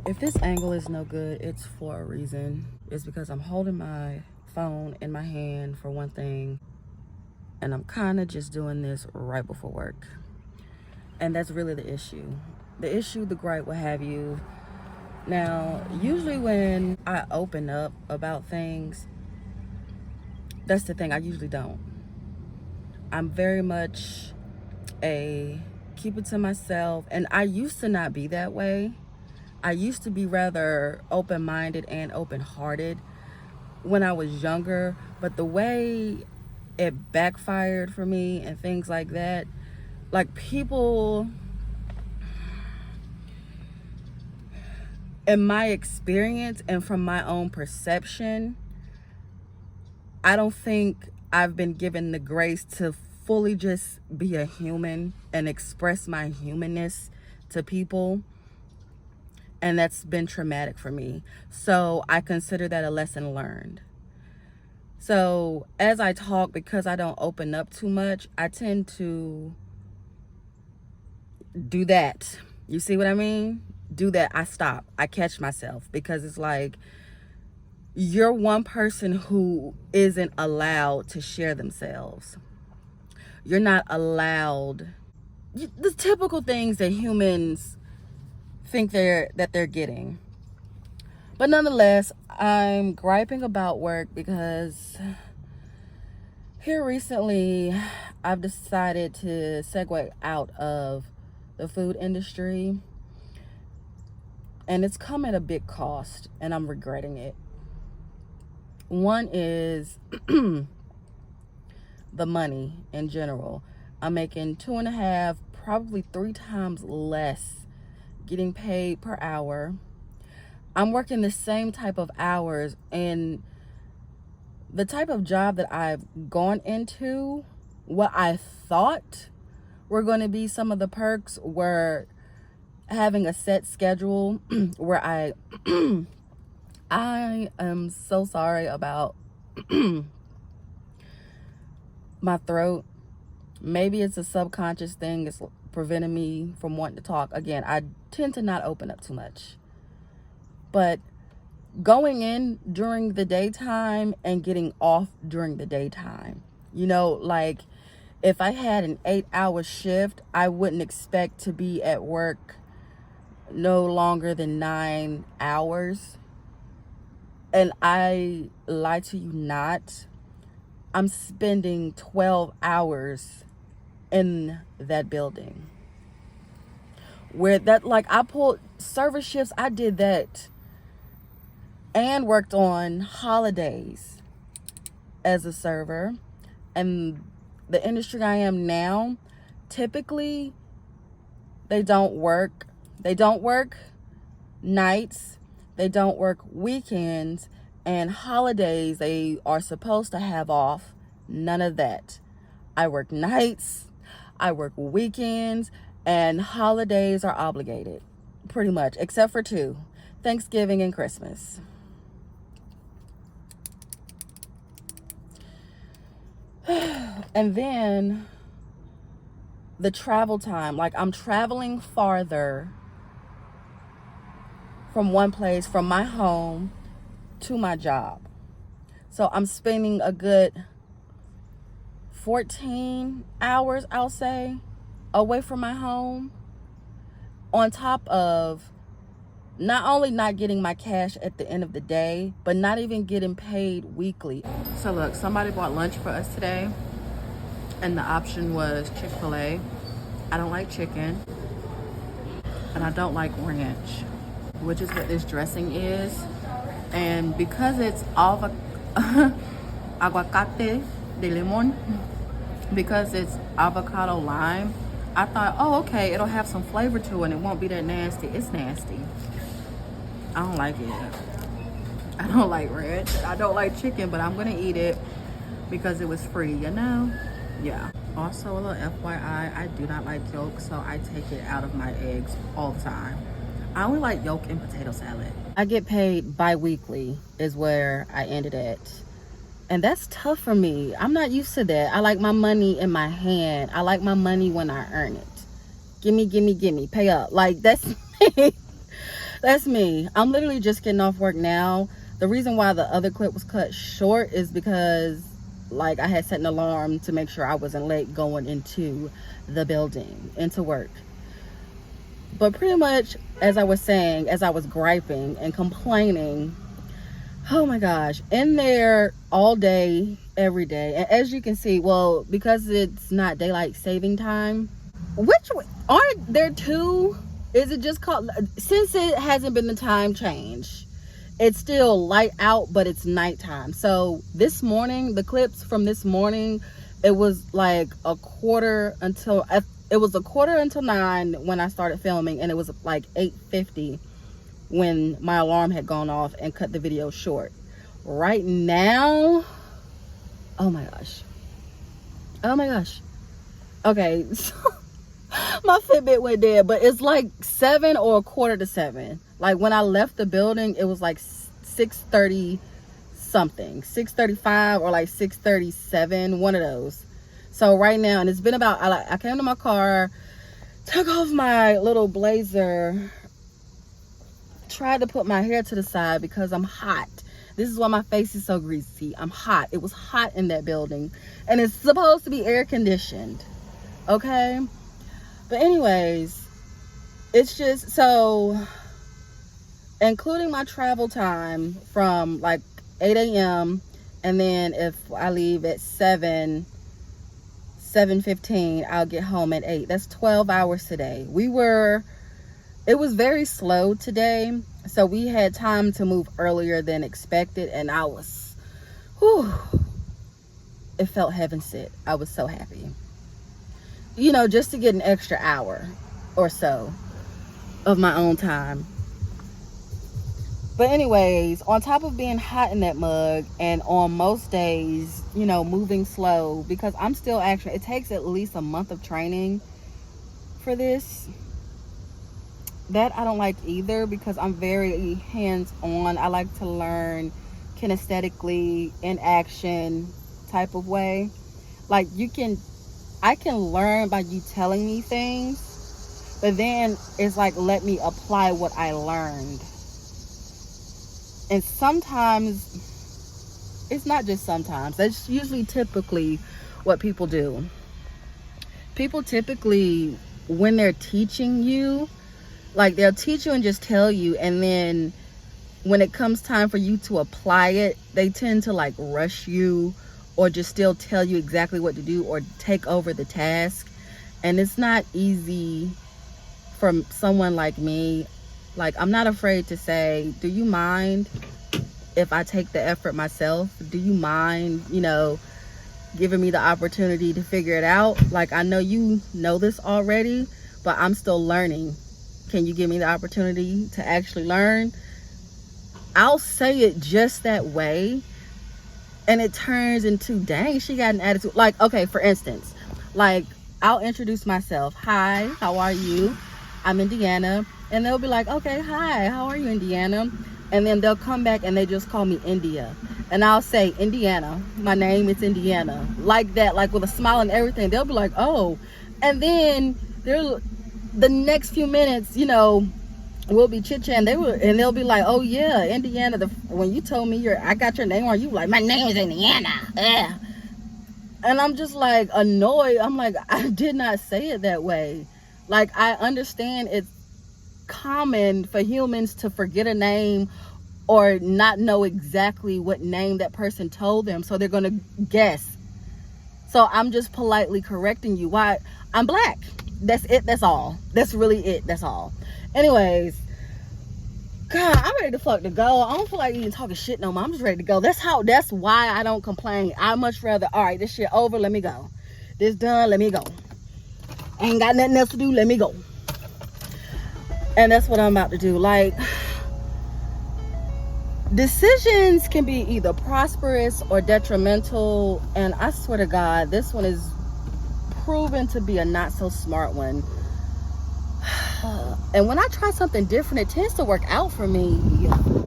If this angle is no good, it's for a reason. It's because I'm holding my phone in my hand for one thing, and I'm kind of just doing this right before work. And that's really the issue. The issue, the gripe, what have you. Now, usually when I open up about things, that's the thing, I usually don't. I'm very much a keep it to myself, and I used to not be that way. I used to be rather open-minded and open-hearted when I was younger, but the way it backfired for me and things like that, like people, in my experience and from my own perception, I don't think I've been given the grace to fully just be a human and express my humanness to people. And that's been traumatic for me. So I consider that a lesson learned. So as I talk, because I don't open up too much, I tend to do that. You see what I mean? Do that. I stop. I catch myself, because it's like, you're one person who isn't allowed to share themselves. You're not allowed the typical things that humans think that they're getting. But nonetheless, I'm griping about work because here recently I've decided to segue out of the food industry, and it's come at a big cost, and I'm regretting it. One is the money in general. I'm making 2.5, probably 3 times less getting paid per hour. I'm working the same type of hours, and the type of job that I've gone into, what I thought were going to be some of the perks were having a set schedule where I am so sorry about my throat. Maybe it's a subconscious thing. It's preventing me from wanting to talk. Again, I tend to not open up too much. But going in during the daytime and getting off during the daytime. Like if I had an 8-hour shift, I wouldn't expect to be at work no longer than 9 hours. And I lie to you not, I'm spending 12 hours in that building. Where that, like, I pulled service shifts, I did that and worked on holidays as a server. And the industry I am now, typically they don't work nights, they don't work weekends, and holidays they are supposed to have off. None of that. I work nights, I work weekends, and holidays are obligated, pretty much, except for 2, Thanksgiving and Christmas. And then the travel time, like I'm traveling farther from one place, from my home to my job. So I'm spending a good 14 hours, I'll say, away from my home, on top of not only not getting my cash at the end of the day, but not even getting paid weekly. So look, somebody bought lunch for us today, and the option was Chick-fil-A. I don't like chicken, and I don't like ranch, which is what this dressing is. And because it's aguacate de limon, because it's avocado lime, I thought, oh, okay, it'll have some flavor to it and it won't be that nasty. It's nasty. I don't like it. I don't like ranch. I don't like chicken, but I'm gonna eat it because it was free, Yeah. Also, a little FYI, I do not like yolk, so I take it out of my eggs all the time. I only like yolk in potato salad. I get paid bi-weekly is where I ended at. And that's tough for me. I'm not used to that. I like my money in my hand. I like my money when I earn it. Gimme, gimme, gimme. Pay up. Like, that's me. That's me. I'm literally just getting off work now. The reason why the other clip was cut short is because like I had set an alarm to make sure I wasn't late going into the building, into work. But pretty much, as I was saying, as I was griping and complaining, oh my gosh, in there all day, every day. And as you can see, well, because it's not daylight saving time, which aren't there two? Is it just called, since it hasn't been the time change, it's still light out, but it's nighttime. So this morning, the clips from this morning, it was like a quarter until 9 when I started filming, and it was like 8:50 when my alarm had gone off and cut the video short. Right now, oh my gosh, okay, so my Fitbit went dead, but it's like 7 or a quarter to 7. Like when I left the building, it was like 6:30 something, 6:35 or like 6:37, one of those. So right now, and it's been about, I came to my car, took off my little blazer, tried to put my hair to the side because I'm hot. This is why my face is so greasy. I'm hot. It was hot in that building, and it's supposed to be air conditioned, okay? But anyways, it's just, so including my travel time from like 8 a.m. and then if I leave at 7:15, I'll get home at 8. That's 12 hours today. It was very slow today, so we had time to move earlier than expected, and I was, it felt heaven sent. I was so happy. You know, just to get an extra hour or so of my own time. But anyways, on top of being hot in that mug, and on most days, you know, moving slow, because I'm still actually, it takes at least a month of training for this. That I don't like either, because I'm very hands-on. I like to learn kinesthetically, in action type of way. Like I can learn by you telling me things, but then it's like, let me apply what I learned. And sometimes, it's not just sometimes, that's usually typically what people do. People typically, when they're teaching you, like they'll teach you and just tell you, and then when it comes time for you to apply it, they tend to like rush you, or just still tell you exactly what to do, or take over the task. And it's not easy for someone like me. Like, I'm not afraid to say, do you mind if I take the effort myself? Do you mind, you know, giving me the opportunity to figure it out? Like, I know you know this already, but I'm still learning. Can you give me the opportunity to actually learn? I'll say it just that way, and it turns into, dang, she got an attitude. Like, okay, for instance, like, I'll introduce myself. Hi, how are you? I'm Indiana. And they'll be like, okay, hi, how are you, Indiana? And then they'll come back and they just call me India. And I'll say, Indiana, my name is Indiana. Like that, like with a smile and everything. They'll be like, oh. And then the next few minutes, you know, we'll be chit-chatting. And they'll be like, oh yeah, Indiana, when you told me I got your name wrong, you like, my name is Indiana. Yeah. And I'm just like annoyed. I'm like, I did not say it that way. Like, I understand it's common for humans to forget a name or not know exactly what name that person told them, so they're gonna guess. So I'm just politely correcting you. Why? I'm black. That's it. That's all. That's really it. That's all. Anyways, God, I'm ready to go. I don't feel like even talking shit no more. I'm just ready to go. That's why I don't complain. I much rather, all right, this shit over, let me go. This done, let me go. Ain't got nothing else to do, let me go. And that's what I'm about to do. Like, decisions can be either prosperous or detrimental, and I swear to God, this one is proven to be a not so smart one. And when I try something different, it tends to work out for me.